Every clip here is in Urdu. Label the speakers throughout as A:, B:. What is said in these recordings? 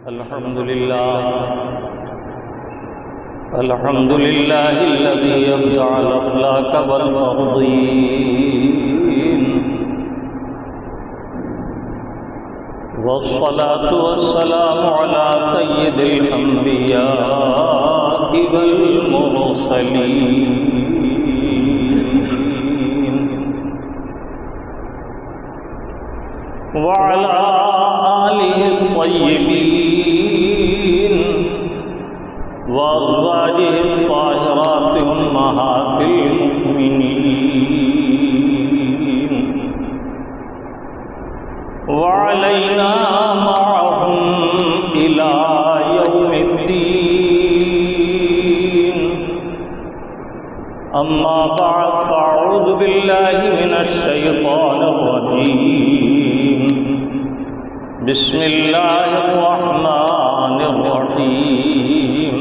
A: الحمد لله الذي يبدع الأخلاق والتفضيل، والصلاة والسلام على سيد الأنبياء والمرسلين وعلى آله الطيبين وأزواجه الطاهرات أمهات المؤمنين وعلينا معهم إلى يوم الدين. أما بعد، فأعوذ بالله من الشيطان الرجيم. بسم الله الرحمن الرحيم.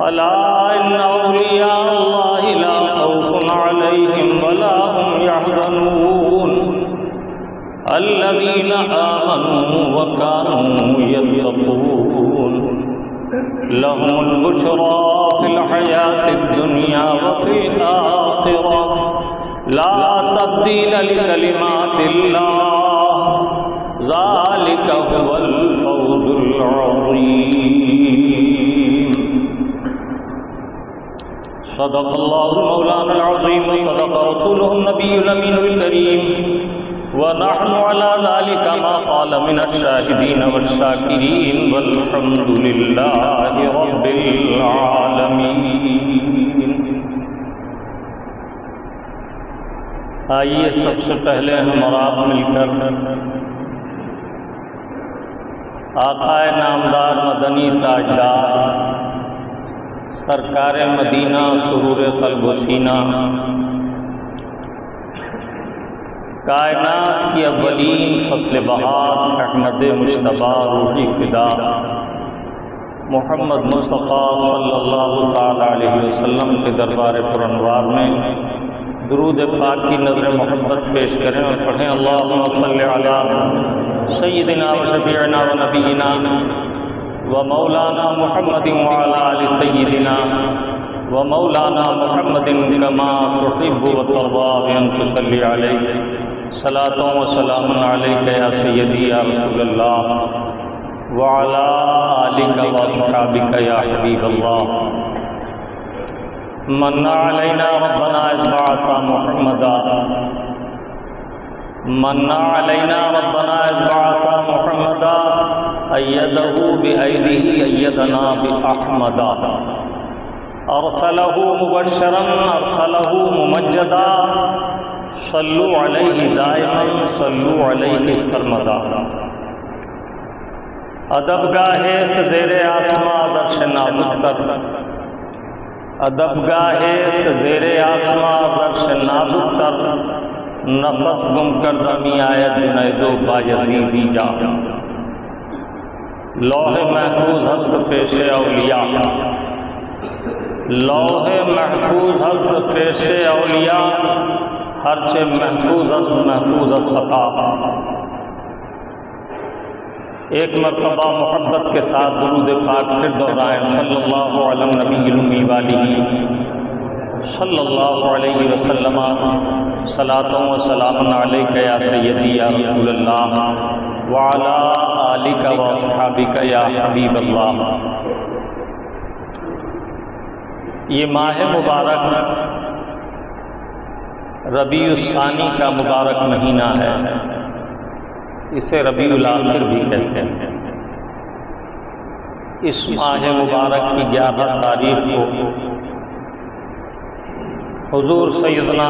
A: ألا إن أولياء الله لا خوف عليهم ولا هم يحزنون الذين آمنوا وكانوا يتقون لهم البشرى في الحياة الدنيا وفي الآخرة لا تبديل لكلمات الله ذلك هو الفوز العظيم. صدق الله مولانا العظيم وصدق رسوله النبي الأمين الكريم، ونحن على ذلك ما قال من الشاهدين والشاكرين، والحمد لله رب العالمين. آئیے سب سے پہلے ہم اور آپ مل کر آقا نامدار مدنی تاجدار سرکار مدینہ سرور قلب و سینہ، کائنات کی اولین فصل بہار احمد مجتبیٰ روحی فدا محمد مصطفیٰ صلی اللہ تعالی علیہ وسلم کے دربار پرانوار میں درود پاک کی نظر محبت پیش کریں اور پڑھیں. اللہم صلی علی سیدنا و شفیعنا و نبینا و مولانا محمد وعلی آل سیدنا و مولانا محمد کما تحب و ترضى بأن تصلی علیہ صلاۃ و سلام علیک یا سیدی یا رسول اللہ وعلی آلک و اصحابک یا حبیب اللہ. من علینا ربنا اذ بعث محمدا، من علینا ربنا اذ بعث محمدا ایدہ بأیدہ ایدنا بأحمدا، ارسلہ مبشرا ارسلہ ممجدا، صلوا علیہ دائما صلوا علیہ سرمدا. ادب گاہے زیر آسماں درش نابود کر، ادب گاہے زیر آسماں درش نابود کر، نفس گم کر دمی آیت جنید و بایزیدی جا. لوح محفوظ ہست پیش اولیاء، لوح محفوظ ہست پیش اولیاء، ہرچہ محفوظ صفا. ایک مرتبہ محبت کے ساتھ درود پاک پھر دہرائیں. صلی اللہ علی النبی الامی والہ صلی اللہ علیہ وسلم صلاۃ و سلام علیک یا سیدی یا رسول اللہ وعلی آلک و اصحابک یا حبیب اللہ. یہ ماہ مبارک ربیع الثانی کا مبارک مہینہ ہے، اسے ربیع الاخر بھی کہتے ہیں. اس ماہ مبارک کی 11 تاریخ کو حضور سیدنا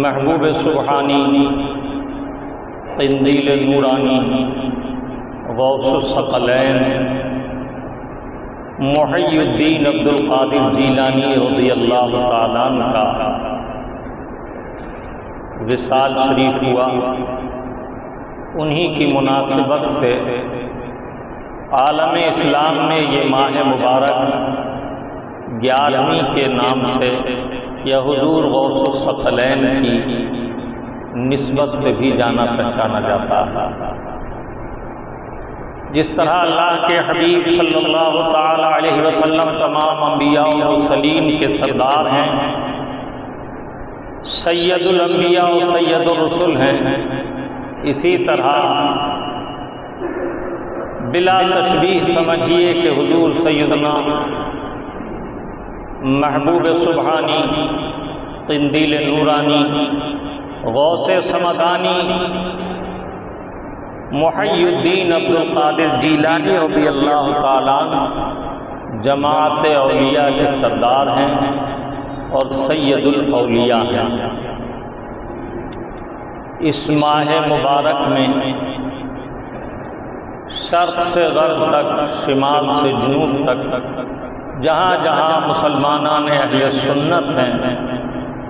A: محبوب سبحانی قندیل نورانی غوث الثقلین محی الدین عبد القادر جیلانی رضی اللہ تعالیٰ عنہ کا وصال شریف ہوا. انہی کی مناسبت سے عالم اسلام میں یہ ماہ مبارک 11ویں کے نام سے یا حضور غوث الثقلین کی نسبت سے بھی جانا پہچانا جاتا ہے. جس طرح اللہ کے حبیب صلی اللہ تعالی علیہ وسلم تمام انبیاء و مرسلین کے سردار ہیں، سید الانبیاء و سید الرسل ہیں، اسی طرح بلا تشبیہ سمجھیے کہ حضور سیدنا محبوب سبحانی، قندیل نورانی، غوث سمدانی، محی الدین عبد القادر جیلانی رضی اللہ تعالیٰ عنہ جماعت اولیاء کے سردار ہیں اور سید الاولیاء ہیں۔ اس ماہ مبارک میں شرق سے غرب تک، شمال سے جنوب تک، جہاں جہاں مسلمانان اہل سنت ہیں،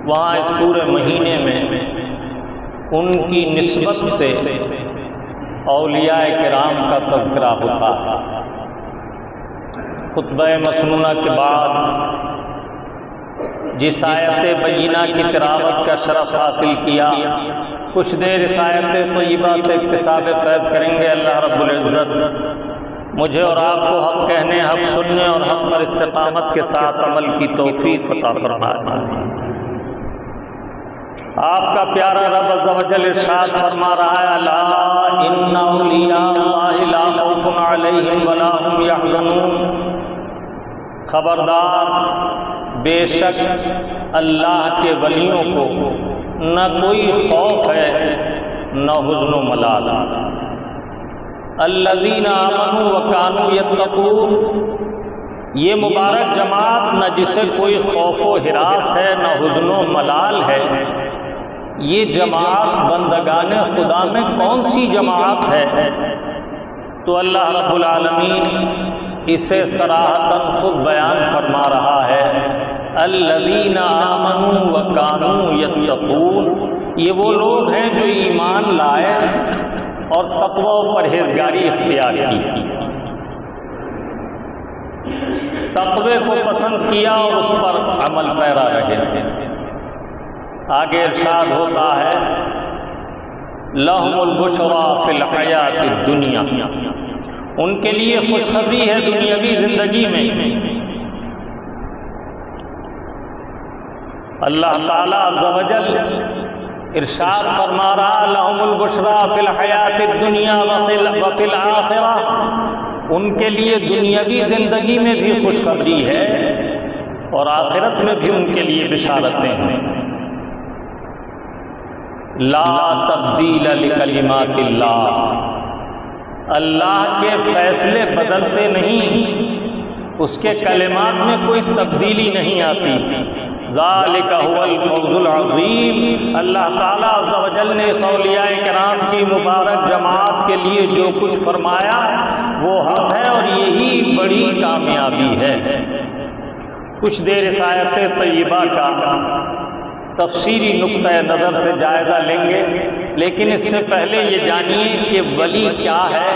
A: وہاں اس پورے مہینے میں ان کی نسبت سے اولیاء کرام کا تذکرہ ہوتا ہے۔ خطبہ مسنونہ کے بعد جس آیت بینہ کی تلاوت کا شرف حاصل کیا، کچھ دیر اس آیت طیبہ سے اکتساب فیض کریں گے۔ اللہ رب العزت مجھے اور آپ کو حق کہنے، حق سننے اور حق پر استقامت کے ساتھ عمل کی توفیق عطا فرمائے۔ آپ کا پیارا رب عز و جل ارشاد فرما رہا ہے، الا ان اولیاء اللہ لا خوف علیہم ولا هم یحزنون، خبردار، بے شک اللہ کے ولیوں کو نہ کوئی خوف ہے نہ حزن و ملال۔ الذین آمنوا وکانوا یتقون، یہ مبارک جماعت نہ جسے کوئی خوف و ہراس ہے نہ حزن و ملال ہے، یہ جماعت بندگان خدا میں کون سی جماعت ہے؟ تو اللہ رب العالمین اسے صراحتاً خود بیان فرما رہا ہے، الذین آمنوا وکانوا یتقون، یہ وہ لوگ ہیں جو ایمان لائے اور تقوی و پرہیزگاری اختیار کی، تقوی کو پسند کیا اور اس پر عمل پیرا رہے۔ آگے ارشاد ہوتا ہے، لہم البشریٰ فی الحیات الدنیا، ان کے لیے خوشخبری ہے دنیاوی زندگی میں۔ اللہ تعالیٰ عز و جل ارشاد فرما رہا، لہم البشریٰ فی الحیات الدنیا وفی الآخرہ، ان کے لیے دنیاوی زندگی میں بھی خوشخبری ہے اور آخرت میں بھی ان کے لیے بشارتیں ہیں۔ لا تبدیل لکلمات اللہ، اللہ کے فیصلے بدلتے نہیں، اس کے کلمات میں کوئی تبدیلی نہیں آتی۔ ذالک هو الفوز العظیم، اللہ تعالیٰ عز و جل نے اولیاء کرام کی مبارک جماعت کے لیے جو کچھ فرمایا وہ حق ہے اور یہی بڑی کامیابی ہے۔ کچھ دیر اس آیت طیبہ کا تفسیری نقطہ نظر سے جائزہ لیں گے، لیکن اس سے پہلے یہ جانیے کہ ولی کیا ہے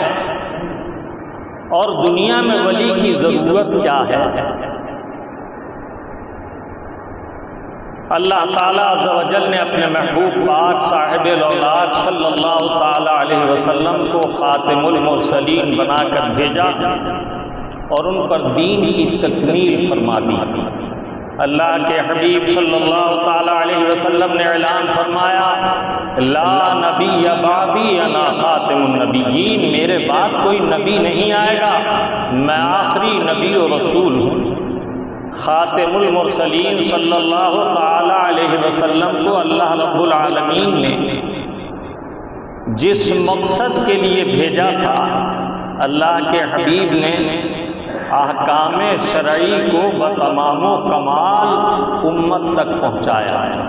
A: اور دنیا میں ولی کی ضرورت کیا ہے۔ اللہ تعالیٰ عز و جل نے اپنے محبوب پاک صاحب الاولاد صلی اللہ تعالی علیہ وسلم کو خاتم المرسلین بنا کر بھیجا اور ان پر دین کی تکمیل فرما دی۔ اللہ کے حبیب صلی اللہ تعالی علیہ وسلم نے اعلان فرمایا، لا نبی بعدی انا خاتم النبیین، میرے بعد کوئی نبی نہیں آئے گا، میں آخری نبی و رسول ہوں۔ خاتم المرسلین صلی اللہ تعالی علیہ وسلم کو اللہ رب العالمین نے جس مقصد کے لیے بھیجا تھا، اللہ کے حبیب نے احکام شرعی کو بتمام و کمال امت تک پہنچایا ہے۔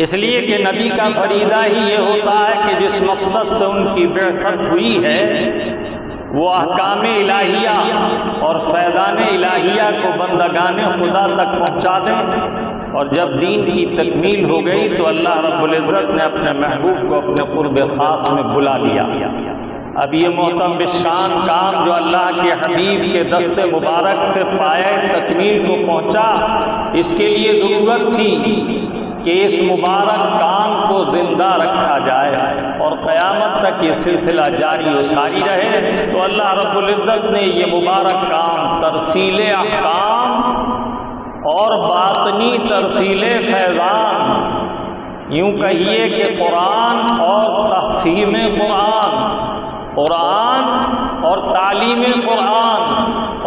A: اس لیے کہ نبی کا فریضہ ہی یہ ہوتا ہے کہ جس مقصد سے ان کی بعثت ہوئی ہے وہ احکام الہیہ اور فیضان الہیہ کو بندگان خدا تک پہنچا دیں، اور جب دین کی تکمیل ہو گئی تو اللہ رب العزت نے اپنے محبوب کو اپنے قرب خاص میں بلا لیا۔ اب یہ محترم بشان کام جو اللہ کے حبیب کے دست مبارک سے پائے تکمیل کو پہنچا، اس کے لیے ضرورت تھی کہ اس مبارک کام کو زندہ رکھا جائے اور قیامت تک یہ سلسلہ جاری و ساری رہے، تو اللہ رب العزت نے یہ مبارک کام ترسیل احکام اور باطنی ترسیل فیضان، یوں کہیے کہ قرآن اور تفہیم قرآن، قرآن اور تعلیم قرآن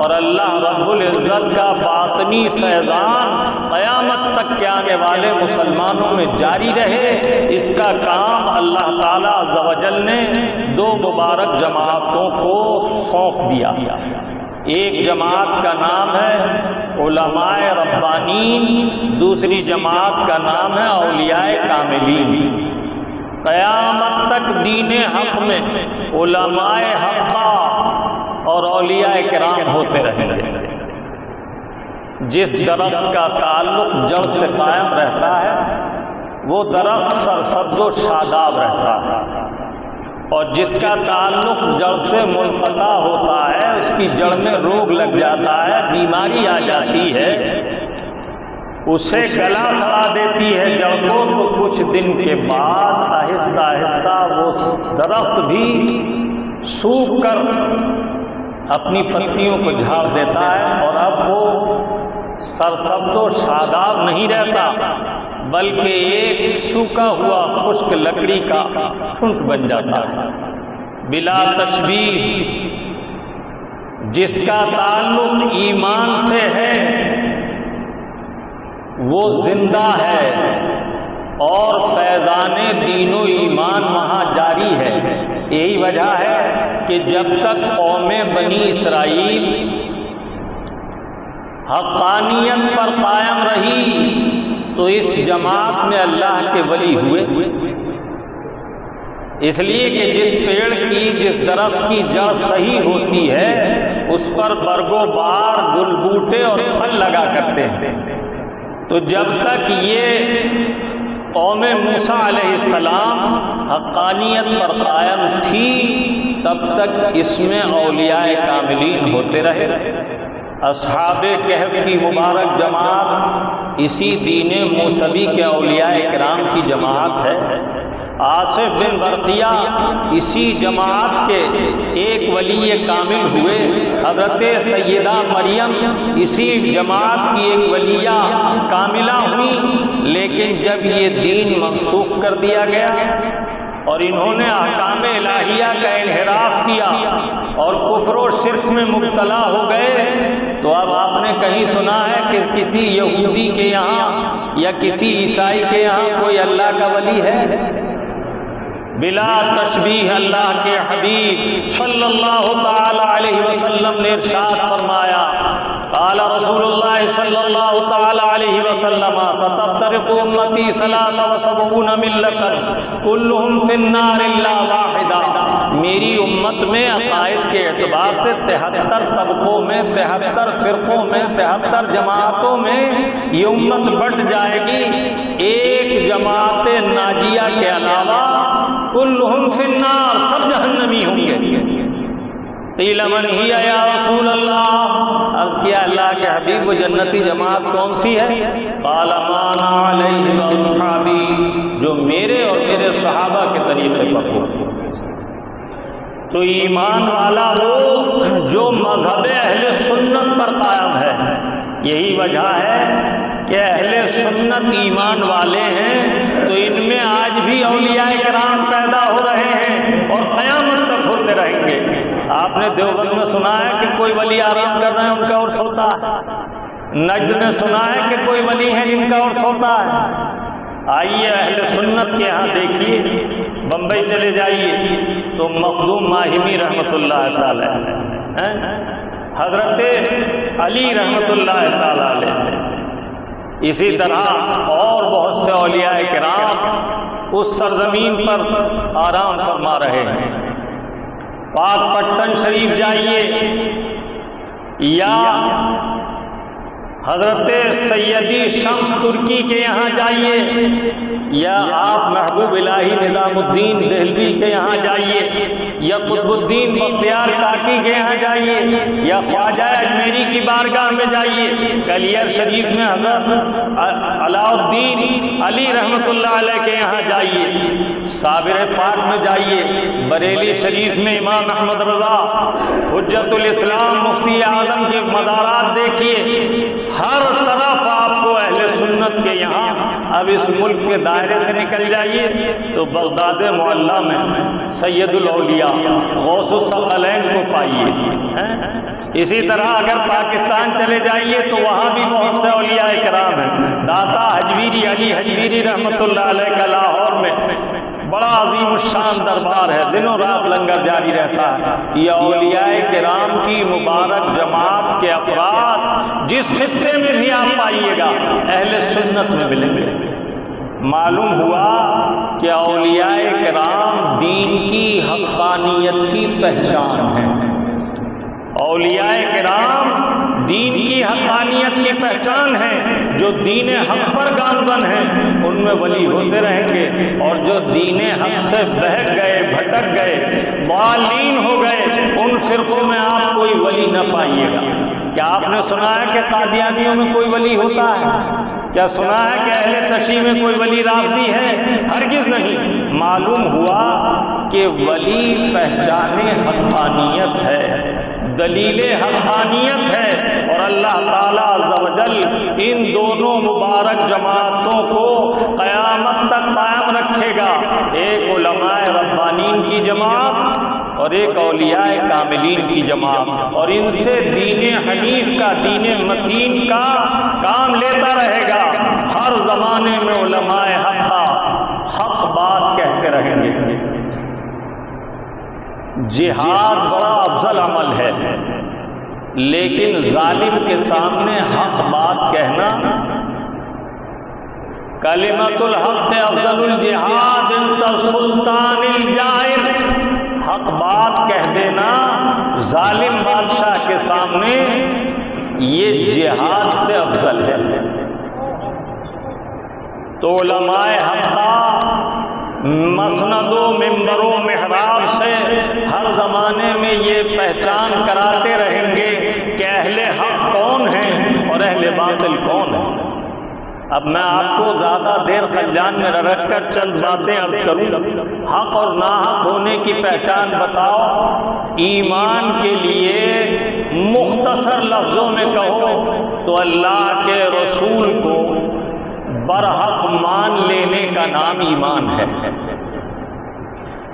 A: اور اللہ رب العزت کا باطنی فیضان قیامت تک کے آنے والے مسلمانوں میں جاری رہے، اس کا کام اللہ تعالیٰ عز و جل نے دو مبارک جماعتوں کو سونپ دیا۔ ایک جماعت کا نام ہے علماء ربانین، دوسری جماعت کا نام ہے اولیاء کاملین۔ قیامت تک دین حق میں علماء حقہ اور اولیاء کرام ہوتے رہیں گے۔ جس درخت کا تعلق جڑ سے قائم رہتا ہے وہ درخت سرسبز و شاداب رہتا ہے، اور جس کا تعلق جڑ سے منقطع ہوتا ہے اس کی جڑ میں روگ لگ جاتا ہے، بیماری آ جاتی ہے، اسے گلا کھا دیتی ہے جڑ کو، تو کچھ دن کے بعد آہستہ آہستہ وہ درخت بھی سوکھ کر اپنی پتیوں کو جھاڑ دیتا ہے، اور اب وہ سرسبز و شاداب نہیں رہتا بلکہ ایک سوکھا ہوا خشک لکڑی کا ٹھنٹ بن جاتا ہے۔ بلا تشبیہ جس کا تعلق ایمان سے ہے وہ زندہ ہے اور فیضان دین و ایمان وہاں جاری ہے۔ یہی وجہ ہے کہ جب تک قوم بنی اسرائیل حقانیت پر قائم رہی تو اس جماعت میں اللہ کے ولی ہوئے، اس لیے کہ جس پیڑ کی، جس درخت کی جڑ صحیح ہوتی ہے اس پر برگ و بار، گل بوٹے اور پھل لگا کرتے ہیں۔ تو جب تک یہ قوم موسیٰ علیہ السلام حقانیت پر قائم تھی تب تک اس میں اولیاء کاملین ہوتے رہے۔ اصحاب کہف کی مبارک جماعت اسی دین موسوی کے اولیاء کرام کی جماعت ہے۔ آصف بن برقیہ اسی جماعت کے ایک ولی کامل ہوئے، حضرت سیدہ مریم اسی جماعت کی ایک ولیہ کاملہ ہوئی، لیکن جب یہ دین منسوخ کر دیا گیا اور انہوں نے احکام الہیہ کا انحراف کیا اور کفر و شرک میں مبتلا ہو گئے، تو اب آپ نے کہیں سنا ہے کہ کسی یہودی کے یہاں یا کسی عیسائی کے یہاں کوئی اللہ کا ولی ہے؟ بلا تشبیہ اللہ کے حبیب صلی اللہ تعالی علیہ وسلم نے ارشاد فرمایا، قال رسول اللہ صلی اللہ تعالی علیہ وسلم ستفترق امتی 73 ملتا كلهم في النار الا واحدہ، میری امت میں عقائد کے اعتبار سے 73 طبقوں میں، 73 فرقوں میں، 73 جماعتوں میں یہ امت بٹ جائے گی، ایک جماعت ناجیہ کے علاوہ كلهم في النار، سب جہنمی ہوں گے۔ قیل من ہی یا رسول اللہ، اب کیا اللہ کے حبیب وہ جنتی جماعت کون سی ہے؟ قال ما انا علیہ واصحابی، جو میرے اور میرے صحابہ کے طریقے پر ہو۔ تو ایمان والا وہ جو مذہب اہل سنت پر قائم ہے، یہی وجہ ہے کہ اہل سنت ایمان والے ہیں تو ان میں آج بھی اولیاء کرام پیدا ہو رہے ہیں اور قیامت تک ہوتے رہیں گے۔ آپ نے دیوبند میں سنا ہے کہ کوئی ولی آرام کر رہے ہیں ان کا اور سوتا ہے، نجد میں سنا ہے کہ کوئی ولی ہے جن کا اور سوتا ہے۔ آئیے اہل سنت کے ہاں دیکھیے، بمبئی چلے جائیے تو مخدوم ماہمی رحمۃ اللہ تعالی، حضرت علی رحمۃ اللہ تعالی علیہ، اسی طرح اور بہت سے اولیاء کرام اس سرزمین پر آرام فرما رہے ہیں۔ پاک پٹن شریف جائیے یا حضرت سیدی شمس ترکی کے یہاں جائیے یا آپ محبوب الہی نظام الدین دہلوی کے یہاں جائیے، یا قطب الدین بختیار کاکی کے یہاں جائیے یا خواجہ اجمیری کی بارگاہ میں جائیے، کلیئر شریف میں حضرت علاء الدین علی رحمۃ اللہ علیہ کے یہاں جائیے، صابر پاک میں جائیے، بریلی شریف میں امام احمد رضا حجت الاسلام مفتی اعظم کے مزارات دیکھیے، ہر طرف آپ کو اہل سنت کے یہاں۔ اب اس ملک کے دائرے سے نکل جائیے تو بغداد معلیٰ میں سید الاولیاء غوث الثقلین کو پائیے۔ اسی طرح اگر پاکستان چلے جائیے تو وہاں بھی بہت سے اولیاء کرام ہیں۔ داتا حجویری علی حجویری رحمۃ اللہ علیہ کا لاہور میں بڑا عظیم الشان دربار ہے، دنوں رات لنگر جاری رہتا ہے۔ یہ اولیاء کرام کی مبارک جماعت کے افراد جس خطے میں بھی آپ پائیے گا اہل سنت میں ملیں گے۔ معلوم ہوا کہ اولیاء کرام دین کی حقانیت کی پہچان ہے۔ اولیاء کرام دین کی حقانیت کی پہچان ہے۔ جو دین حق پر گامزن ہیں ان میں ولی ہوتے رہیں گے، اور جو دین حق سے بہک گئے، بھٹک گئے، ضالین ہو گئے، ان فرقوں میں آپ کوئی ولی نہ پائیے گا۔ کیا آپ نے سنا ہے کہ قادیانیوں میں کوئی ولی ہوتا ہے؟ کیا سنا ہے کہ اہل تشیع میں کوئی ولی رافضی ہے؟ ہرگز نہیں۔ معلوم ہوا کہ ولی پہچان حقانیت ہے، دلیل حقانیت ہے، اور اللہ تعالیٰ عز و جل ان دونوں مبارک جماعتوں کو قیامت تک قائم رکھے گا، ایک علماء ربانین کی جماعت اور ایک اولیاء کاملین کی جماعت، اور ان سے دین حنیف کا، دین متین کا کام لیتا رہے گا۔ ہر زمانے میں علماء حق بات کہتے رہیں گے۔ جہاد بڑا افضل عمل ہے، لیکن ظالم کے سامنے حق بات کہنا، کلمۃ الحق افضل الجہاد عند السلطان الجائر، حق بات کہہ دینا ظالم بادشاہ کے سامنے یہ جہاد سے افضل ہے۔ تو علماء حق مسند و منبر و محراب سے ہر زمانے میں یہ پہچان کراتے رہیں گے کہ اہل حق کون ہیں اور اہل باطل کون ہیں۔ اب میں آپ کو زیادہ دیر خلیان میں رکھ کر چند باتیں اب کروں۔ حق اور ناحق ہونے کی پہچان بتاؤ۔ ایمان کے لیے مختصر لفظوں میں کہو تو اللہ کے رسول کو برحق مان لینے کا نام ایمان ہے۔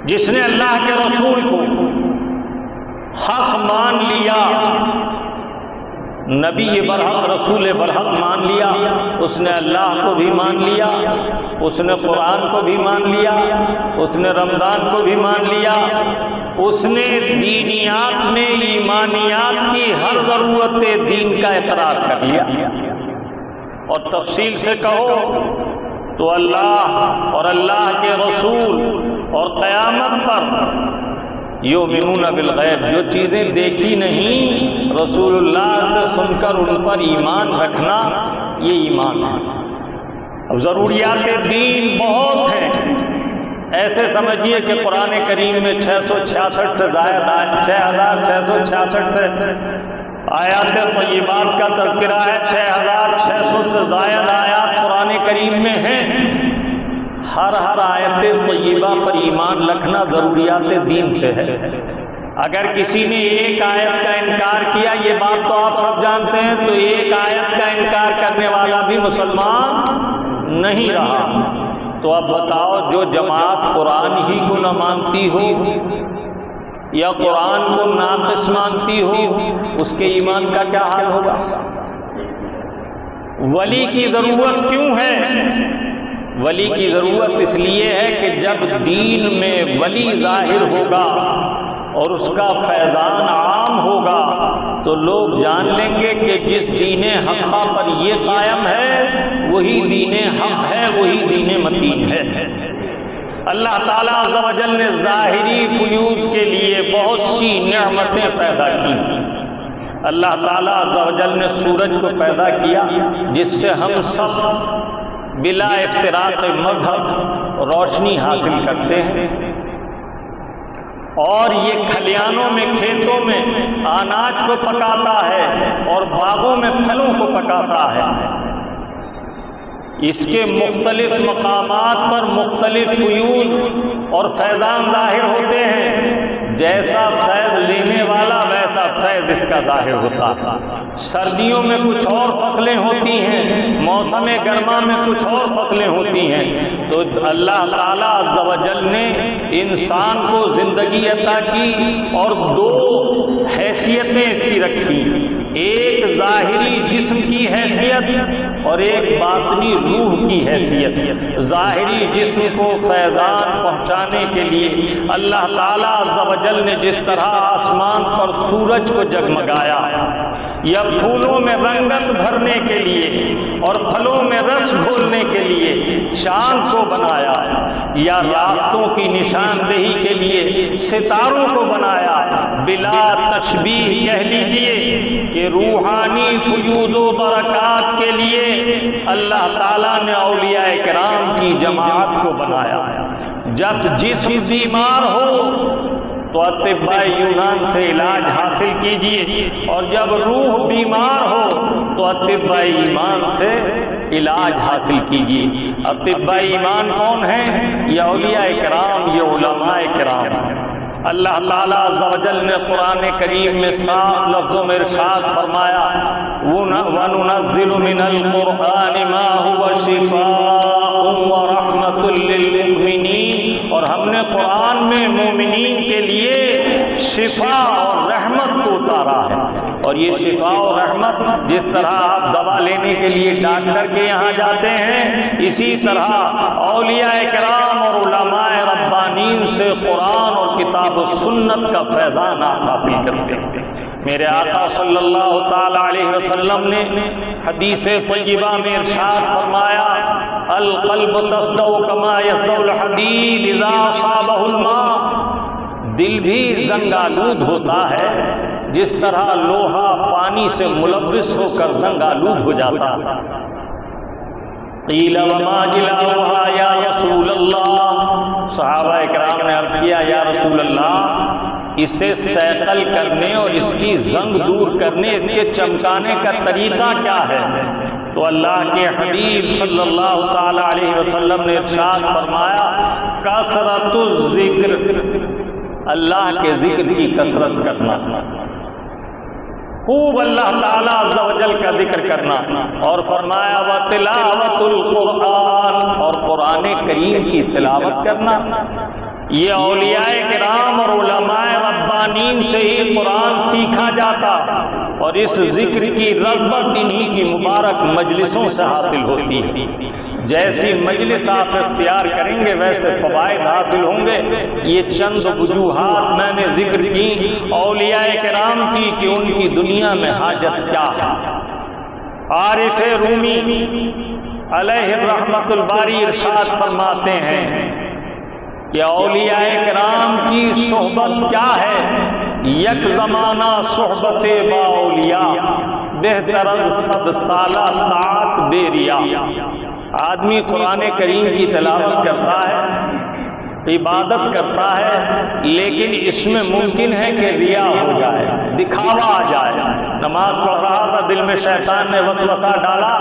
A: جس نے اللہ کے رسول کو حق مان لیا، نبی برحق رسول برحق مان لیا، اس نے اللہ کو بھی مان لیا، اس نے قرآن کو بھی مان لیا، اس نے رمضان کو بھی مان لیا، اس نے دینیات میں ایمانیات کی ہر ضرورت دین کا اقرار کر لیا۔ اور تفصیل سے کہو تو اللہ اور اللہ کے رسول اور قیامت پر یؤمنون بالغیب، جو چیزیں دیکھی نہیں رسول اللہ سے سن کر ان پر ایمان رکھنا، یہ ایمان ہے۔ اب ضروریات دین بہت ہیں، ایسے سمجھیے کہ قرآن کریم میں 666 سے زائد 6666 سے آیات طیبات کا تذکرہ ہے، 6600 سے زائد آیات قرآن کریم میں ہیں۔ ہر آیت طیبہ پر ایمان رکھنا ضروریات دین سے ہے۔ اگر کسی نے ایک آیت کا انکار کیا، یہ بات تو آپ سب جانتے ہیں، تو ایک آیت کا انکار کرنے والا بھی مسلمان نہیں رہا۔ تو اب بتاؤ، جو جماعت قرآن ہی کو نہ مانتی ہو یا قرآن کو ناقص مانتی ہو، اس کے ایمان کا کیا حال ہوگا؟ ولی کی ضرورت کیوں ہے؟ ولی کی ضرورت اس لیے ہے کہ جب دین میں ولی ظاہر ہوگا اور اس کا فیضان عام ہوگا تو لوگ جان لیں گے کہ جس دین حقہ پر یہ قائم ہے وہی دین حق ہے، وہی دین متین ہے۔ اللہ تعالیٰ عز و جل نے ظاہری فیوز کے لیے بہت سی نعمتیں پیدا کی۔ اللہ تعالیٰ عز و جل نے سورج کو پیدا کیا، جس سے ہم سب بلا افتراق مذہب روشنی حاصل کرتے ہیں۔ اور یہ کھلیانوں میں کھیتوں میں اناج کو پکاتا ہے اور باغوں میں پھلوں کو پکاتا ہے۔ اس کے مختلف مقامات پر مختلف فیوض اور فیضان ظاہر ہوتے ہیں، جیسا فیض لینے والا ویسا فیض اس کا ظاہر ہوتا ہے۔ سردیوں میں کچھ اور فصلیں ہوتی ہیں، موسم گرما میں کچھ اور فصلیں ہوتی ہیں، تو اللہ تعالیٰ عز و جل نے انسان کو زندگی عطا کی اور دو حیثیتیں اس کی رکھی، ایک ظاہری جسم کی حیثیت اور ایک باطنی روح کی حیثیت۔ ظاہری جسم کو فیضان پہنچانے کے لیے اللہ تعالیٰ عز و جل نے جس طرح آسمان پر سورج کو جگمگایا، یا پھولوں میں رنگت بھرنے کے لیے اور پھلوں میں رس گھولنے کے لیے چاند کو بنایا، یا راستوں کی نشاندہی کے لیے ستاروں کو بنایا، بلا تشبیہ کہہ لیجیے کہ روحانی فیوض و برکات کے لیے اللہ تعالیٰ نے اولیاء کرام کی جماعت کو بنایا۔ جب جسم بیمار ہو تو اطباء یونان سے علاج حاصل کیجیے، اور جب روح بیمار ہو تو اطباء ایمان سے علاج حاصل کیجیے۔ اطباء ایمان کون ہیں؟ یہ اولیاء کرام، یہ علماء کرام۔ اللہ تعالیٰ عز و جل نے قرآن کریم میں صاف لفظوں میں ارشاد فرمایا، وَنُنَزِّلُ مِنَ الْقُرْآنِ مَا هُوَ شِفَاءٌ وَرَحْمَةٌ لِّلْمُؤْمِنِينَ، اور ہم نے قرآن میں مومنین کے لیے شفا اور رحمت کو اتارا ہے۔ اور یہ شفا اور رحمت جس طرح آپ دوا لینے کے لیے ڈاکٹر کے یہاں جاتے ہیں، اسی طرح اولیاء کرام اور علماء ربانین سے قرآن اور کتاب و سنت کا فیضان آپ حاصل کرتے ہیں۔ میرے آقا صلی اللہ تعالی علیہ وسلم نے حدیث طیبہ میں ارشاد فرمایا، القلب تصدع کما یصدع الحدید اذا اصابہ الماء، دل بھی زنگآلود ہوتا ہے جس طرح لوہا پانی سے ملوث ہو کر زنگآلود ہو جاتا ہے۔ قیل وما جلاؤہا یا رسول اللہ، صحابہ کرام نے عرض کیا، یا رسول اللہ اسے سیقل کرنے اور اس کی زنگ دور کرنے، اس کے چمکانے کا طریقہ کیا ہے؟ تو اللہ کے حبیب صلی اللہ تعالی علیہ وسلم نے ارشاد فرمایا، کثرت الذکر، اللہ کے ذکر کی کثرت کرنا، خوب اللہ تعالیٰ عز و جل کا ذکر کرنا، اور فرمایا وتلاوت القرآن، اور قرآن کریم کی تلاوت کرنا۔ یہ اولیاء کرام اور علماء ربانین سے ہی قرآن سیکھا جاتا، اور اس ذکر کی رغبت انہی کی مبارک مجلسوں سے حاصل ہوتی ہے۔ جیسی مجلس آپ اختیار کریں گے ویسے فوائد حاصل ہوں گے۔ یہ چند وجوہات میں نے ذکر کی اولیاء کرام کی کہ ان کی دنیا میں حاجت کیا ہے۔ عارف رومی علیہ رحمت الباری ارشاد فرماتے ہیں کہ اولیاء کرام کی صحبت کیا ہے؟ یک زمانہ صحبت با اولیاء بہتر از 100 سالہ طاعت بے ریا۔ آدمی قرآن کریم کی تلاوت کرتا ہے، عبادت کرتا ہے، لیکن اس میں ممکن ہے کہ ریا ہو جائے، دکھاوا آ جائے۔ نماز پڑھ رہا تھا، دل میں شیطان نے وسوسہ ڈالا،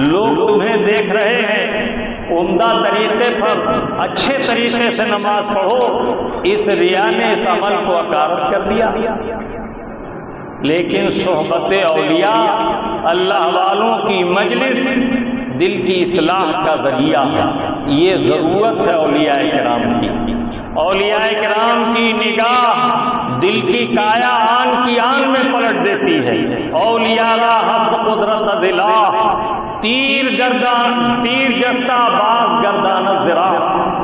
A: لوگ تمہیں دیکھ رہے ہیں، عمدہ طریقے پر اچھے طریقے سے نماز پڑھو، اس ریا نے اس عمل کو اکارت کر دیا۔ لیکن صحبت اولیاء، اللہ والوں کی مجلس دل کی اصلاح کا ذریعہ ہے۔ یہ ضرورت ہے اولیاء کرام کی۔ اولیاء کرام کی نگاہ دل کی کایا آن کی آن میں پلٹ دیتی ہے۔ اولیاء را حق قدرت دلا، تیر جستا باز گردان ذرا۔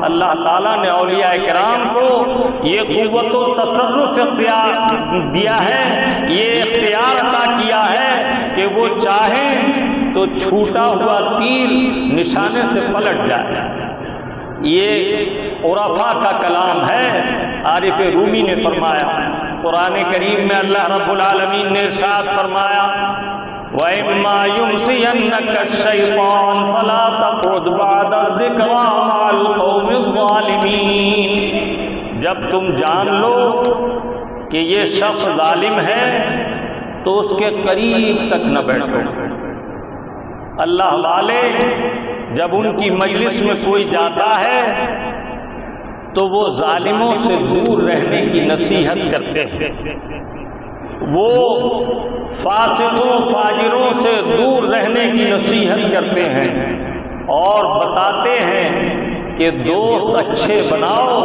A: اللہ تعالیٰ نے اولیاء کرام کو یہ قوت و تصرف اختیار دیا ہے، یہ اختیار عطا کیا ہے کہ وہ چاہیں تو چھوٹا ہوا تیر نشانے سے پلٹ جائے۔ یہ عرفا کا کلام ہے۔ عارف رومی نے فرمایا، قرآن کریم میں اللہ رب العالمین نے ارشاد فرمایا، وَإِمَّا يُنْسِيَنَّكَ الشَّيْطَانُ فَلَا تَقْعُدْ بَعْدَ الذِّكْرَىٰ مَعَ الْقَوْمِ الظَّالِمِينَ۔ جب تم جان لو کہ یہ شخص ظالم ہے تو اس کے قریب تک نہ بیٹھو۔ اللہ والے جب ان کی مجلس میں کوئی جاتا ہے تو وہ ظالموں سے دور رہنے کی نصیحت کرتے ہیں، وہ فاسقوں فاجروں سے دور رہنے کی نصیحت کرتے ہیں اور بتاتے ہیں کہ دوست اچھے بناؤ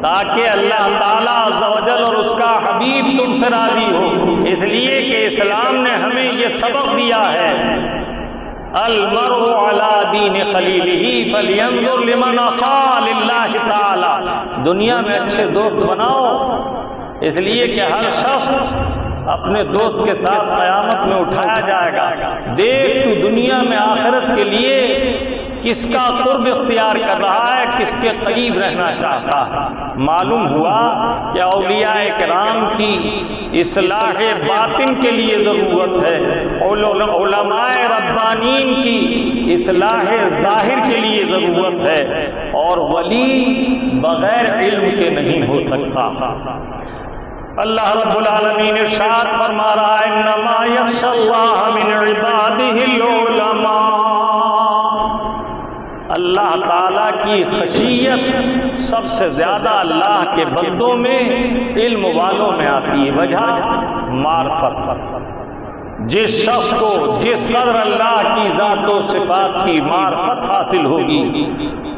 A: تاکہ اللہ تعالیٰ عز و جل اور اس کا حبیب تم سے راضی ہو۔ اس لیے کہ اسلام نے ہمیں یہ سبق دیا ہے، المرء علی دین خلیلہ فلینظر لمن اخا للہ تعالی۔ دنیا میں اچھے دوست بناؤ، اس لیے کہ ہر شخص اپنے دوست کے ساتھ قیامت میں اٹھایا جائے گا۔ دیکھ تو دنیا میں آخرت کے لیے کس کا قرب اختیار کر رہا ہے، کس کے قریب رہنا چاہتا ہے۔ معلوم ہوا کہ اولیاء کرام کی اصلاح باطن کے لیے ضرورت ہے، علماء ربانین کی اصلاح ظاہر کے لیے ضرورت ہے، اور ولی بغیر علم کے نہیں ہو سکتا۔ اللہ رب العالمین ارشاد فرما رہا ہے انما یخشی اللہ من عبادہ العلماء۔ اللہ تعالیٰ کی خشیت سب سے زیادہ اللہ کے بندوں میں علم والوں میں آتی ہے۔ وجہ معرفت۔ جس شخص کو جس قدر اللہ کی ذات و صفات کی معرفت حاصل ہوگی،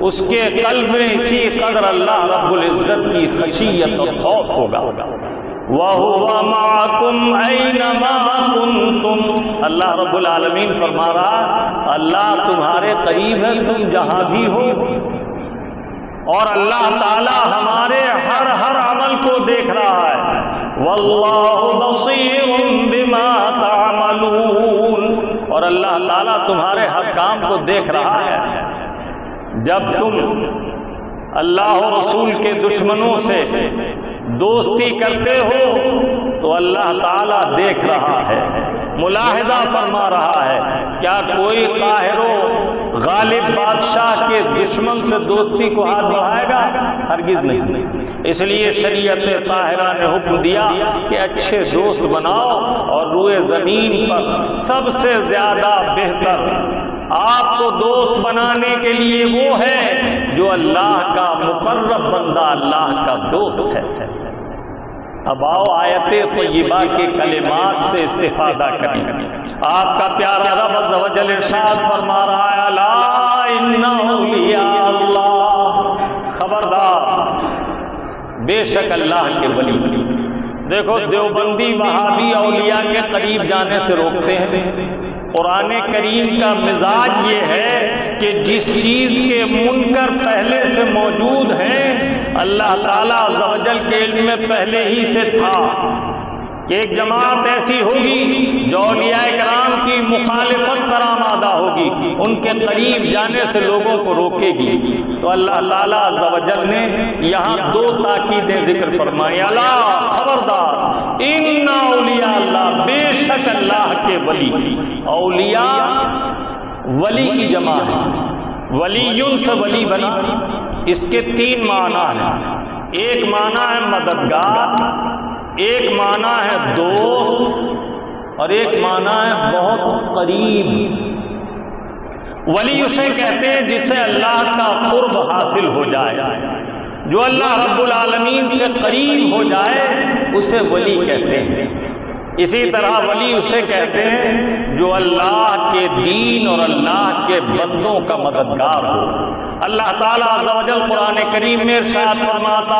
A: اس کے قلب میں اسی قدر اللہ رب العزت کی خشیت اور خوف ہوگا۔ وَهُوَ مَعَكُمْ أَيْنَمَا كُنتُمْ۔ اللہ رب العالمین فرما رہا اللہ تمہارے قریب ہے تم جہاں بھی ہو، اور اللہ تعالی ہمارے ہر عمل کو دیکھ رہا ہے۔ وَاللَّهُ بَصِيرٌ بِمَا تَعْمَلُونَ، اور اللہ تعالی تمہارے ہر کام کو دیکھ رہا ہے۔ جب تم اللہ و رسول کے دشمنوں سے دوستی کرتے ہو تو اللہ تعالیٰ دیکھ رہا ہے، ملاحظہ فرما رہا ہے۔ کیا کوئی قاہر و غالب بادشاہ کے دشمن سے دوستی کو ہاتھ بڑھائے گا؟ ہرگز نہیں۔ اس لیے شریعت طاہرہ نے حکم دیا کہ اچھے دوست بناؤ، اور روئے زمین پر سب سے زیادہ بہتر آپ کو دوست بنانے کے لیے وہ ہے جو اللہ کا مقرب بندہ، اللہ کا دوست ہے۔ اب آؤ آیت طیبہ کے کلمات سے استفادہ کریں۔ آپ کا پیارا رب عز و جل ارشاد فرما رہا ہے الا ان اولیاء اللہ، خبردار بے شک اللہ کے ولی۔ دیکھو دیوبندی وہابی اولیاء کے قریب جانے سے روکتے ہیں۔ قرآن کریم کا مزاج یہ ہے کہ جس چیز کے منکر پہلے سے موجود ہیں اللہ تعالیٰ عز و جل کے علم میں پہلے ہی سے تھا کہ ایک جماعت ایسی ہوگی جو اولیاء کرام کی مخالفت پر آمادہ ہوگی، ان کے قریب جانے سے لوگوں کو روکے گی۔ تو اللہ تعالیٰ عز و جل نے یہاں دو تاکیدیں ذکر فرمائی۔ اللہ خبردار ان اولیاء اللہ، بے شک اللہ کے ولی۔ اولیاء ولی کی جمع ہے، ولیوں سے ولی بنا۔ اس کے تین معنی ہیں، ایک معنی ہے مددگار، ایک معنی ہے دوست، اور ایک معنی ہے بہت قریب۔ ولی اسے کہتے ہیں جسے اللہ کا قرب حاصل ہو جائے، جو اللہ رب العالمین سے قریب ہو جائے اسے ولی کہتے ہیں۔ اسی طرح ولی اسے کہتے ہیں جو اللہ کے دین اور اللہ کے بندوں کا مددگار ہو۔ اللہ تعالیٰ عز و جل قرآن کریم میں ارشاد فرماتا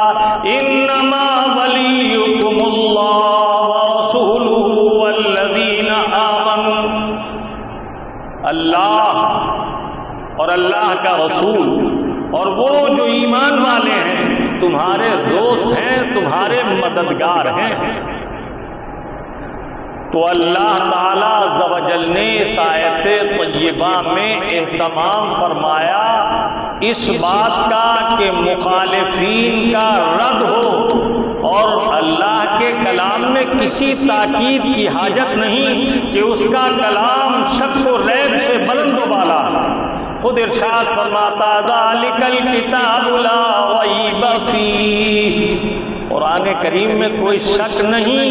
A: انما ولیکم اللہ ورسولہ والذین آمنوا، اللہ اور اللہ کا رسول اور وہ جو ایمان والے ہیں تمہارے دوست ہیں، تمہارے مددگار ہیں۔ تو اللہ تعالیٰ عز و جل نے اس آیت طیبہ میں اہتمام فرمایا اس بات کا کہ مخالفین کا رد ہو، اور اللہ کے کلام میں کسی تاکید کی حاجت نہیں کہ اس کا کلام شک و ریب سے بلند و بالا۔ خود ارشاد فرماتا ذالک الکتاب لا ریب فیہ، قرآن کریم میں کوئی شک نہیں،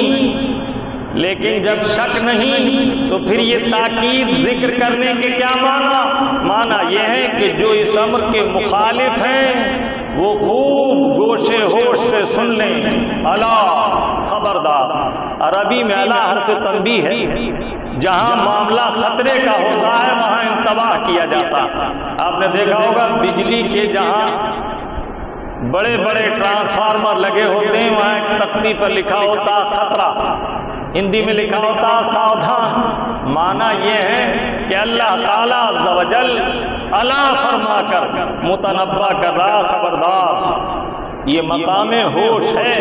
A: لیکن جب شک نہیں تو پھر یہ تاکید ذکر کرنے کے کیا معنی یہ ہے کہ جو اس امر کے مخالف ہیں وہ خوب گوشے ہوش سے سن لیں، الا خبردار۔ عربی میں الا حرف تنبیہ ہے، جہاں معاملہ خطرے کا ہوتا ہے وہاں انتباہ کیا جاتا۔ آپ نے دیکھا ہوگا بجلی کے جہاں بڑے بڑے ٹرانسفارمر لگے ہوتے ہیں وہاں ایک تختی پر لکھا ہوتا خطرہ، ہندی میں لکھا ہوتا ساودھان۔ معنی یہ ہے کہ اللہ تعالیٰ عز و جل الا فرما کر متنبہ کر رہا، خبردار، یہ مقام ہوش ہے۔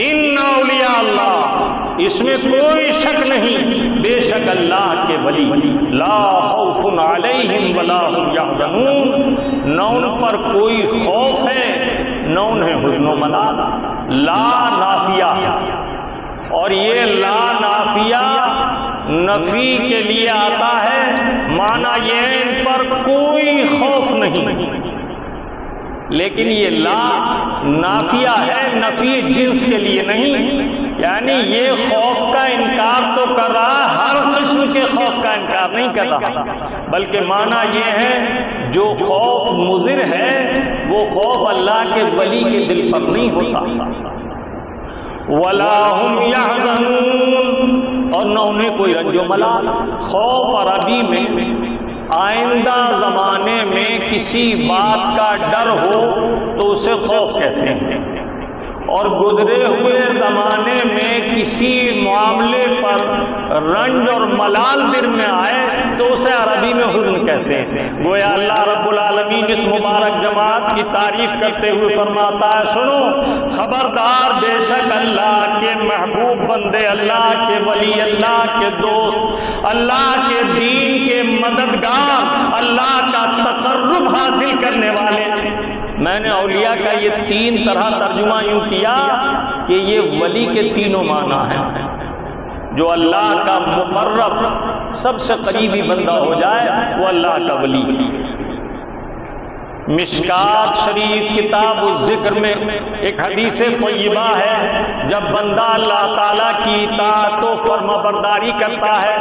A: ان اولیاء اللہ، اس میں کوئی شک نہیں، بے شک اللہ کے ولی لا خوف علیہم ولا هم یحزنون، نہ ان پر کوئی خوف ہے نہ انہیں حزن و ملال۔ لا نافیہ، اور یہ لا نافیہ نفی کے لیے آتا ہے، معنی یہ ہے ان پر کوئی خوف نہیں، لیکن یہ لا نافیہ ہے، نفی جنس کے لیے نہیں، یعنی یہ خوف کا انکار تو کر رہا، ہر قسم کے خوف کا انکار نہیں کر رہا، بلکہ معنی یہ ہے جو خوف مضر ہے وہ خوف اللہ کے ولی کے دل پر نہیں ہوتا۔ ولا هم يحزنون، اور نہ انہیں کوئی رنج و ملال۔ خوف عربی میں آئندہ زمانے میں کسی بات کا ڈر ہو تو اسے خوف کہتے ہیں، اور گزرے ہوئے زمانے میں کسی معاملے پر رنج اور ملال دل میں آئے تو اسے عربی میں حزن کہتے ہیں۔ گویا اللہ رب العالمین اس مبارک جماعت کی تعریف کرتے ہوئے فرماتا ہے، سنو خبردار، بے شک اللہ کے محبوب بندے، اللہ کے ولی، اللہ کے دوست، اللہ کے دین کے مددگار، اللہ کا تقرب حاصل کرنے والے۔ میں نے اولیاء کا یہ تین طرح ترجمہ یوں کیا کہ یہ ولی کے تینوں معنی ہیں۔ جو اللہ کا مقرب سب سے قریبی بندہ ہو جائے وہ اللہ کا ولی۔ مشکات شریف کتاب الذکر میں ایک حدیث طیبہ ہے، جب بندہ اللہ تعالیٰ کی اطاعت و فرما برداری کرتا ہے،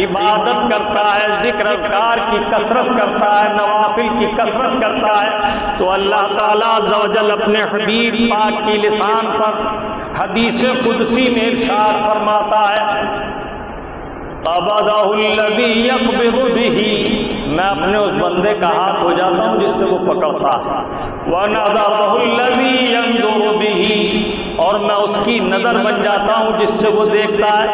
A: عبادت کرتا ہے، ذکر اذکار کی کثرت کرتا ہے، نوافل کی کثرت کرتا ہے، تو اللہ تعالیٰ عز و جل اپنے حبیب پاک کی لسان پر حدیث قدسی میں ارشاد فرماتا ہے، قبضہ الذی یقبض بہ، میں اپنے اس بندے کا ہاتھ ہو جاتا ہوں جس سے وہ پکڑتا ہے، وَنَظَرَهُ الَّذِي يَنظُرُ بِهِ، اور میں اس کی نظر بن جاتا ہوں جس سے وہ دیکھتا ہے،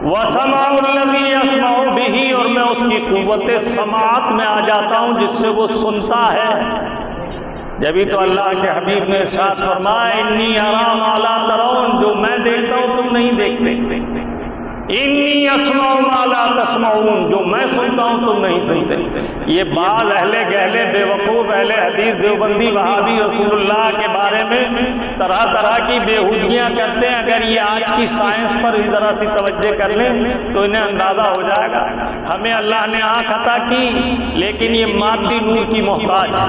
A: وَسَمْعُهُ الَّذِي يَسْمَعُ بِهِ، اور میں اس کی قوت سماعت میں آ جاتا ہوں جس سے وہ سنتا ہے۔ جبھی تو اللہ کے حبیب نے ارشاد فرمایا، انی ارا ما لا ترون، جو میں دیکھتا ہوں تم نہیں دیکھتے، انی اسمع ما لا تسمعون، جو میں سنتا ہوں تم نہیں سنتے۔ یہ بعض اہل گہلے بیوقوف اہل حدیث دیوبندی وہابی رسول اللہ کے بارے میں طرح طرح کی بےہودگیاں کرتے ہیں، اگر یہ آج کی سائنس پر بھی ذرا سی توجہ کر لیں تو انہیں اندازہ ہو جائے گا۔ ہمیں اللہ نے آنکھ عطا کی لیکن یہ مادی نور کی محتاج ہے،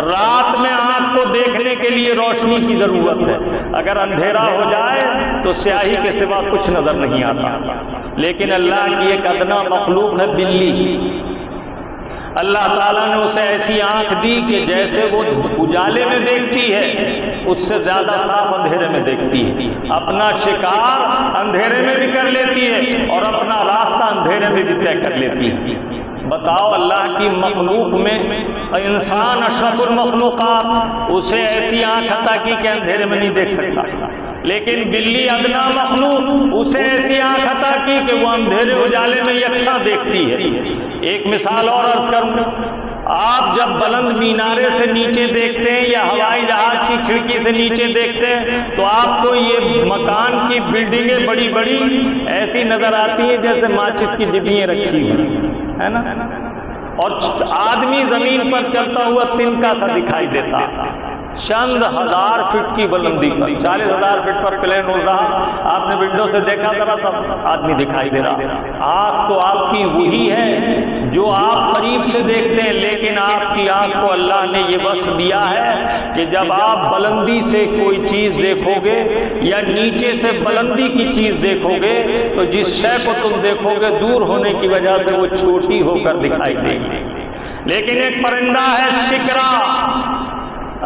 A: رات میں آنکھ کو دیکھنے کے لیے روشنی کی ضرورت ہے، اگر اندھیرا ہو جائے تو سیاہی کے سوا کچھ نظر نہیں آتا۔ لیکن اللہ کی ایک ادنا مخلوق ہے بلی، اللہ تعالیٰ نے اسے ایسی آنکھ دی کہ جیسے وہ اجالے میں دیکھتی ہے اس سے زیادہ صاف اندھیرے میں دیکھتی ہے، اپنا شکار اندھیرے میں بھی کر لیتی ہے اور اپنا راستہ اندھیرے میں بھی طے کر لیتی ہے۔ بتاؤ اللہ کی مخلوق میں انسان اشرف المخلوقات، اسے ایسی آنکھ عطا کی کہ اندھیرے میں نہیں دیکھ سکتا، لیکن بلی ادنا مخلوق، اسے ایسی آنکھ عطا کی کہ وہ اندھیرے اجالے میں یکساں دیکھتی ہے۔ ایک مثال اور عرض کروں، آپ جب بلند مینارے سے نیچے دیکھتے ہیں یا ہوائی جہاز کی کھڑکی سے نیچے دیکھتے ہیں تو آپ کو یہ مکان کی بلڈنگیں بڑی بڑی ایسی نظر آتی ہیں جیسے ماچس کی ڈبیاں رکھی ہوئی ہے نا، اور آدمی زمین پر چلتا ہوا تنکا سا دکھائی دیتا۔ چند ہزار فٹ کی بلندی پر، 40,000 فٹ پر پلین اڑ رہا، آپ نے ونڈو سے دیکھا ذرا سب آدمی دکھائی دے رہا۔ آنکھ تو آپ کی وہی ہے جو آپ قریب سے دیکھتے ہیں، لیکن آپ کی آنکھ کو اللہ نے یہ وصف دیا ہے کہ جب آپ بلندی سے کوئی چیز دیکھو گے یا نیچے سے بلندی کی چیز دیکھو گے تو جس شے کو تم دیکھو گے دور ہونے کی وجہ سے وہ چھوٹی ہو کر دکھائی دے گی۔ لیکن ایک پرندہ ہے شکرا،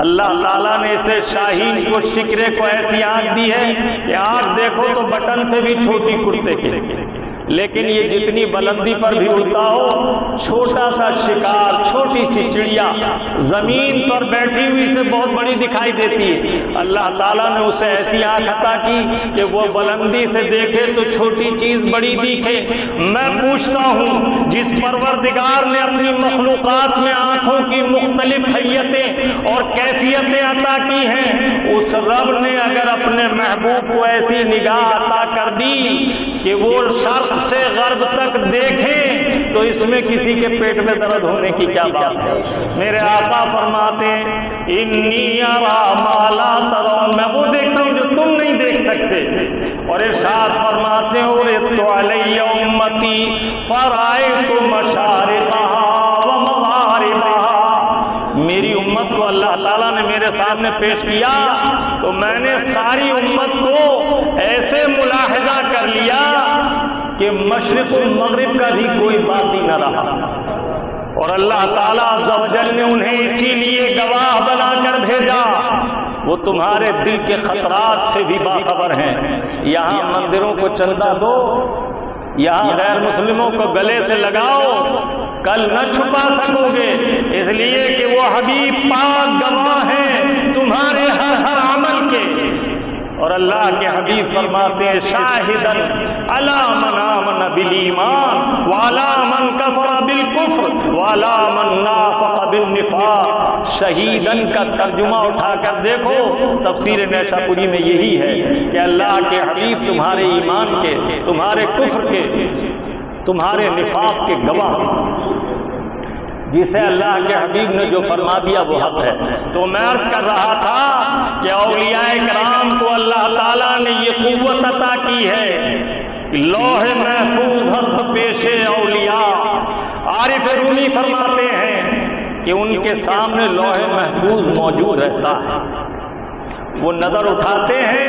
A: اللہ تعالیٰ نے اسے شاہین کو، شکرے کو ایسی آنکھ دی ہے کہ آنکھ دیکھو تو بٹن سے بھی چھوٹی کرتے کی، لیکن یہ جتنی بلندی پر بھی اڑتا ہو، چھوٹا سا شکار، چھوٹی سی چڑیا زمین پر بیٹھی ہوئی سے بہت بڑی دکھائی دیتی ہے۔ اللہ تعالیٰ نے اسے ایسی آنکھ عطا کی کہ وہ بلندی سے دیکھے تو چھوٹی چیز بڑی دکھے۔ میں پوچھتا ہوں، جس پروردگار نے اپنی مخلوقات میں آنکھوں کی مختلف حیتیں اور کیفیتیں عطا کی ہیں، اس رب نے اگر اپنے محبوب کو ایسی نگاہ عطا کر دی کہ وہ شرق سے غرب تک دیکھیں تو اس میں کسی کے پیٹ میں درد ہونے کی کیا بات ہے؟ میرے آقا فرماتے ہیں انی ارا ما لا ترون، میں وہ دیکھتا ہوں جو تم نہیں دیکھ سکتے۔ اور ارشاد فرماتے ہیں اردت علی امتی فرأیت مشارقها ومغاربها، میری امت کو اللہ تعالیٰ نے میرے سامنے پیش کیا تو میں نے ساری امت کو ایسے ملاحظہ کر لیا کہ مشرق و مغرب کا بھی کوئی باقی نہ رہا۔ اور اللہ تعالیٰ عز و جل نے انہیں اسی لیے گواہ بنا کر بھیجا، وہ تمہارے دل کے خطرات سے بھی باخبر ہیں۔ یہاں مندروں کو چندہ دو، یہاں غیر مسلموں کو گلے سے لگاؤ، کل نہ چھپا سکو گے، اس لیے کہ وہ حبیب پاک گواہ ہیں تمہارے ہر عمل کے۔ اور اللہ کے حبیب فرماتے ہیں شاہدن علی من آمن بالایمان وعلی من کفر بالکفر وعلی من نافق بالنفاق، شہیدن کا ترجمہ اٹھا کر دیکھو، تفسیر نیشاپوری میں یہی ہے کہ اللہ کے حبیب تمہارے ایمان کے، تمہارے کفر کے، تمہارے نفاق کے گواہ۔ جسے اللہ کے حبیب نے جو فرما دیا وہ حق ہے۔ تو میں عرض کر رہا تھا کہ اولیاء کرام کو اللہ تعالیٰ نے یہ قوت عطا کی ہے کہ لوح محفوظ حق پیش اولیاء۔ عارف رومی فرماتے ہیں کہ ان کے سامنے لوح محفوظ موجود رہتا ہے، وہ نظر اٹھاتے ہیں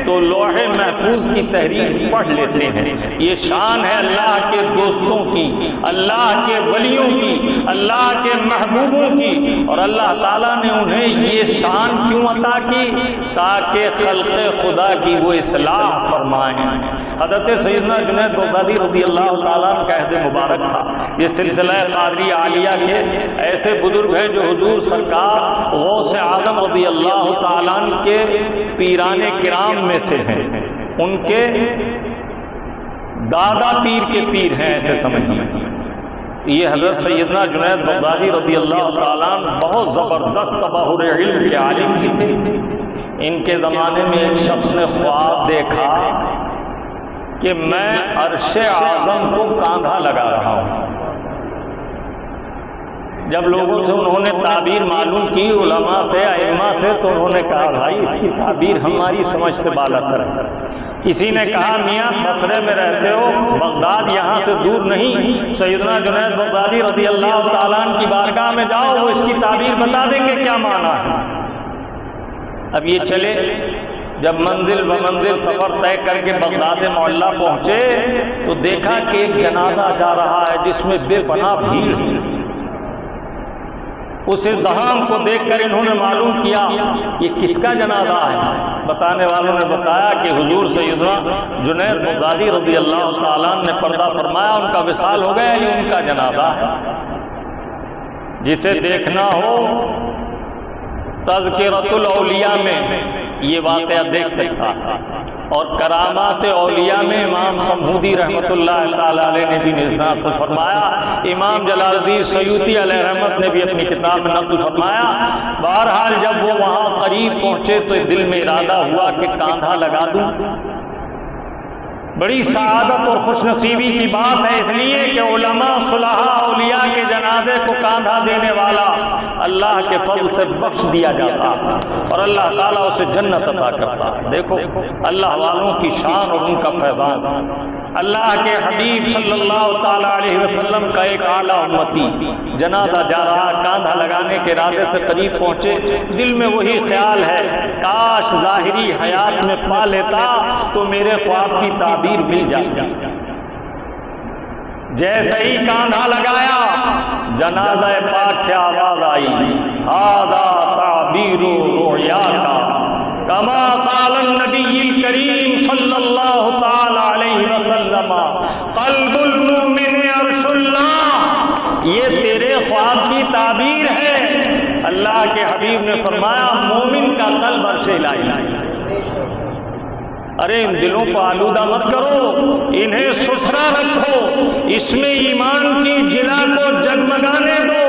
A: تو لوح محفوظ کی تحریر پڑھ لیتے ہیں۔ یہ شان ہے اللہ کے دوستوں کی، اللہ کے ولیوں کی، اللہ کے محبوبوں کی۔ اور اللہ تعالیٰ نے انہیں یہ شان کیوں عطا کی؟ تاکہ خلق خدا کی وہ اصلاح فرمائیں۔ حضرت سیدنا جنید بغدادی رضی اللہ تعالیٰ کا عہد مبارک تھا۔ یہ سلسلہ قادری عالیہ کے ایسے بزرگ ہیں جو حضور سرکار غوث اعظم رضی اللہ تعالیٰ کے پیران کرام میں سے ہیں، ان کے دادا پیر کے پیر ہیں، ایسے سمجھیے۔ یہ حضرت سیدنا جنید بغدادی رضی اللہ تعالیٰ بہت زبردست بحر علم کے عالم بھی تھے۔ ان کے زمانے میں ایک شخص نے خواب دیکھا کہ میں عرش اعظم کو کاندھا لگا رہا ہوں۔ جب لوگوں سے انہوں نے تعبیر معلوم کی، علماء سے، ائمہ سے، تو انہوں نے کہا بھائی اس کی تعبیر ہماری سمجھ سے بالا تر ہے۔ کسی نے کہا میاں بصرے میں رہتے ہو، بغداد یہاں سے دور نہیں، سیدنا جنید بغدادی رضی اللہ تعالیٰ کی بارگاہ میں جاؤ، وہ اس کی تعبیر بتا دیں گے کیا معنی ہے۔ اب یہ چلے، جب منزل بمنزل سفر طے کر کے بغداد معلیٰ پہنچے تو دیکھا کہ ایک جنازہ جا رہا ہے جس میں بے پناہ بھیڑ ہے۔ اس ازدحام کو دیکھ کر انہوں نے معلوم کیا یہ کس کا جنازہ ہے۔ بتانے والوں نے بتایا کہ حضور سیدنا جنید بغدادی رضی اللہ تعالیٰ نے پردہ فرمایا، ان کا وصال ہو گیا، یہ ان کا جنازہ ہے۔ جسے دیکھنا ہو تذکرۃ الاولیاء میں یہ واقعہ دیکھ سکتا ہے، اور کرامات اولیاء میں امام سمہودی رحمۃ اللہ تعالی علیہ نے بھی اسناد سے فرمایا، امام جلال الدین سیوطی علیہ رحمت نے بھی اپنی کتاب میں نقل فرمایا۔ بہرحال جب وہ وہاں قریب پہنچے تو دل میں ارادہ ہوا کہ کاندھا لگا دوں۔ بڑی سعادت اور خوش نصیبی کی بات ہے، اس لیے کہ علماء صلحاء اولیاء کے جنازے کو کاندھا دینے والا اللہ کے فضل سے بخش دیا جاتا اور اللہ تعالیٰ اسے جنت عطا کرتا۔ دیکھو اللہ والوں کی شان اور ان کا فیضان۔ اللہ کے حبیب صلی اللہ تعالیٰ علیہ وسلم کا ایک اعلیٰ امتی جنازہ جا رہا، کاندھا لگانے کے ارادے سے قریب پہنچے، دل میں وہی خیال ہے کاش ظاہری حیات میں پا لیتا تو میرے خواب کی تعبیر مل جاتی۔ جیسے ہی کاندھا لگایا جنازہ پاک سے آواز آئی، ھذا تعبیر رؤیاک کما قال النبی الکریم صلی اللہ تعالی علیہ وسلم قلب المؤمن عرش اللہ، یہ تیرے خواب کی تعبیر ہے۔ اللہ کے حبیب نے فرمایا مومن کا قلب عرش الہی۔ ارے ان دلوں کو آلودہ مت کرو، انہیں ستھرا رکھو، اس میں ایمان کی جلا کو جگمگانے دو،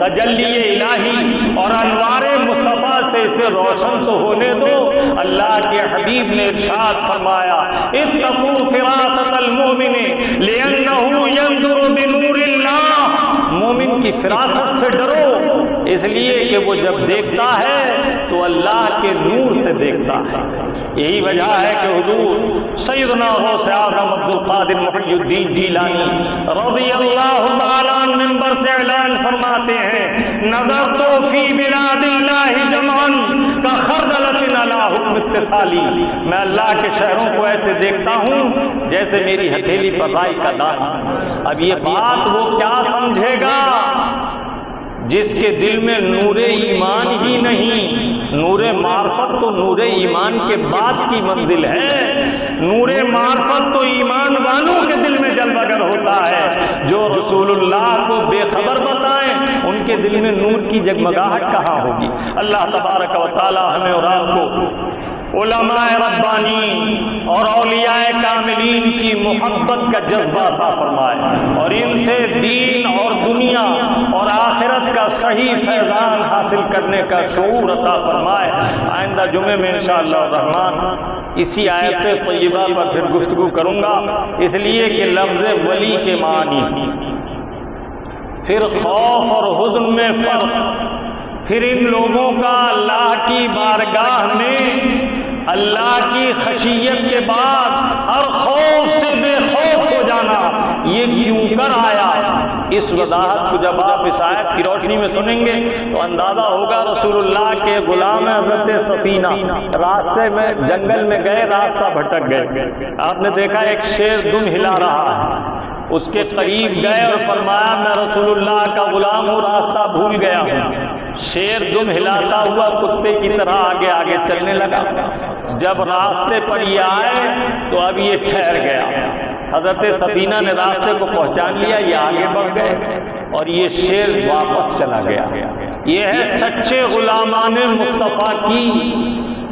A: تجلی الہی اور انوار مصطفیٰ سے اسے روشن تو ہونے دو۔ اللہ کے حبیب نے ارشاد فرمایا اتقوا فراست المؤمن لأنہ ينظر بنور اللہ، مومن کی فراست سے ڈرو اس لیے کہ وہ جب دیکھتا ہے تو اللہ کے نور سے دیکھتا ہے۔ یہی وجہ ہے کہ حضور سیدنا غوث اعظم عبد القادر محی الدین جیلانی رضی اللہ تعالیٰ عنہ منبر سے اعلان فرماتے ہیں نظرت فی بلاد اللہ جمعا کخردلۃ علی حکم اتصالی، میں اللہ کے شہروں کو ایسے دیکھتا ہوں جیسے میری ہتھیلی پر رائی کا دانہ۔ اب یہ بات وہ کیا سمجھے گا جس کے دل میں نور ایمان ہی نہیں؟ نور معرفت تو نور ایمان کے بعد کی منزل ہے، نور معرفت تو ایمان والوں کے دل میں جلوگر ہوتا ہے۔ جو رسول اللہ کو بے خبر بتائیں ان کے دل میں نور کی جگمگاہٹ کہاں ہوگی؟ اللہ تبارک و تعالی ہمیں اور آپ کو علماء ربانی اور اولیاء کاملین کی محبت کا جذبہ عطا فرمائے اور ان سے دین اور دنیا اور آخرت کا صحیح فیضان حاصل کرنے کا شعور عطا فرمائے۔ آئندہ جمعے میں انشاءاللہ الرحمن اسی آیت طیبہ پر پھر گفتگو کروں گا، اس لیے کہ لفظ ولی کے معنی، پھر خوف اور حزن میں فرق، پھر ان لوگوں کا اللہ کی بارگاہ میں اللہ کی خشیت کے بعد ہر خوف سے بے خوف ہو جانا، یہ کیوں کر آیا؟ اس وضاحت کو جب آپ اس آیت کی روشنی میں سنیں گے تو اندازہ ہوگا رسول اللہ کے غلام حضرت سفینہ راستے میں جنگل میں گئے، راستہ بھٹک گئے، آپ نے دیکھا ایک شیر دم ہلا رہا ہے، اس کے قریب گئے اور فرمایا میں رسول اللہ کا غلام ہوں، راستہ بھول گیا ہوں۔ شیر دم ہلاتا ہوا کتے کی طرح آگے آگے چلنے لگا، جب راستے پر یہ آئے تو اب یہ ٹھہر گیا، حضرت سفینہ نے راستے کو پہچان لیا، یہ آگے بڑھ گئے اور یہ شیر واپس چلا گیا۔ یہ ہے سچے غلامان مصطفیٰ کی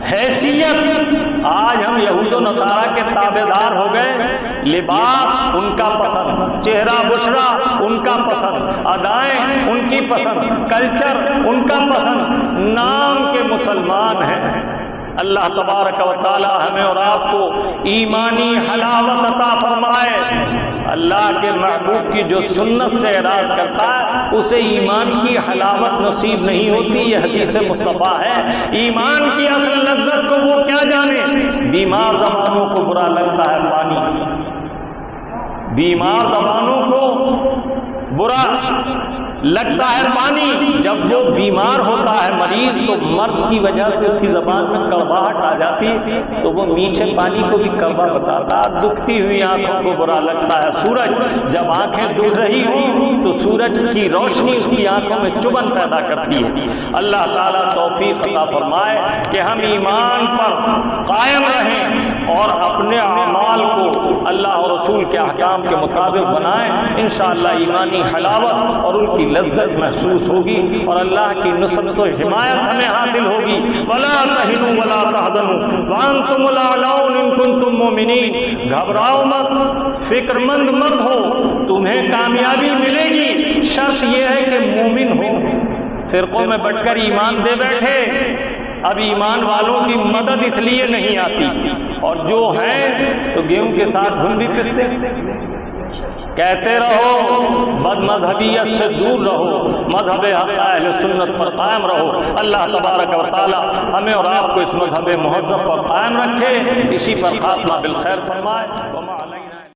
A: حیثیت۔ آج ہم یہود و نصارہ کے تابع دار ہو گئے، لباس ان کا پسند، چہرہ بشرا ان کا پسند، ادائیں ان کی پسند، کلچر ان کا پسند، نام کے مسلمان ہیں۔ اللہ تبارک و تعالی ہمیں اور آپ کو ایمانی حلاوت عطا فرمائے۔ اللہ کے محبوب کی جو سنت سے اعراض کرتا ہے اسے ایمان کی حلاوت نصیب نہیں ہوتی، یہ حدیث مصطفیٰ ہے۔ ایمان کی اصل لذت کو وہ کیا جانے؟ بیمار زبانوں کو برا لگتا ہے پانی، بیمار زبانوں کو برا لگتا ہے پانی، جب وہ بیمار ہوتا ہے مریض تو مرض کی وجہ سے اس کی زبان میں کڑواہٹ آ جاتی تو وہ میٹھے پانی کو بھی کڑوا بتاتا ہے، دکھتی ہوئی آنکھوں کو برا لگتا ہے سورج، جب آنکھیں دکھ رہی ہوں تو سورج کی روشنی اس کی آنکھوں میں چبھن پیدا کرتی ہے۔ اللہ تعالیٰ توفیق عطا فرمائے کہ ہم ایمان پر قائم رہیں اور اپنے اعمال کو اللہ اور رسول کے احکام کے مطابق بنائیں، انشاءاللہ ایمانی حلاوت اور ان کی لذت محسوس ہوگی اور اللہ کی نصرت و حمایت ہمیں حاصل ہوگی۔ وَلَا تَهِنُوا وَلَا تَحْزَنُوا وَأَنْتُمُ الْأَعْلَوْنَ إِن كُنتُم مُّؤْمِنِينَ، گھبراؤ مت، فکر مند مت ہو، تمہیں کامیابی ملے گی، شرط یہ ہے کہ مومن ہو۔ فرقوں میں بٹ کر ایمان دے بیٹھے، اب ایمان والوں کی مدد اس لیے نہیں آتی، اور جو ہیں تو گیہوں کے ساتھ دھن بھی پستے۔ کہتے رہو بد مذہبیت سے دور رہو، مذہب حق اہل سنت پر قائم رہو۔ اللہ تبارک و تعالی ہمیں اور آپ کو اس مذہب مہذب پر قائم رکھے، اسی پر خاتمہ بالخیر فرمائے۔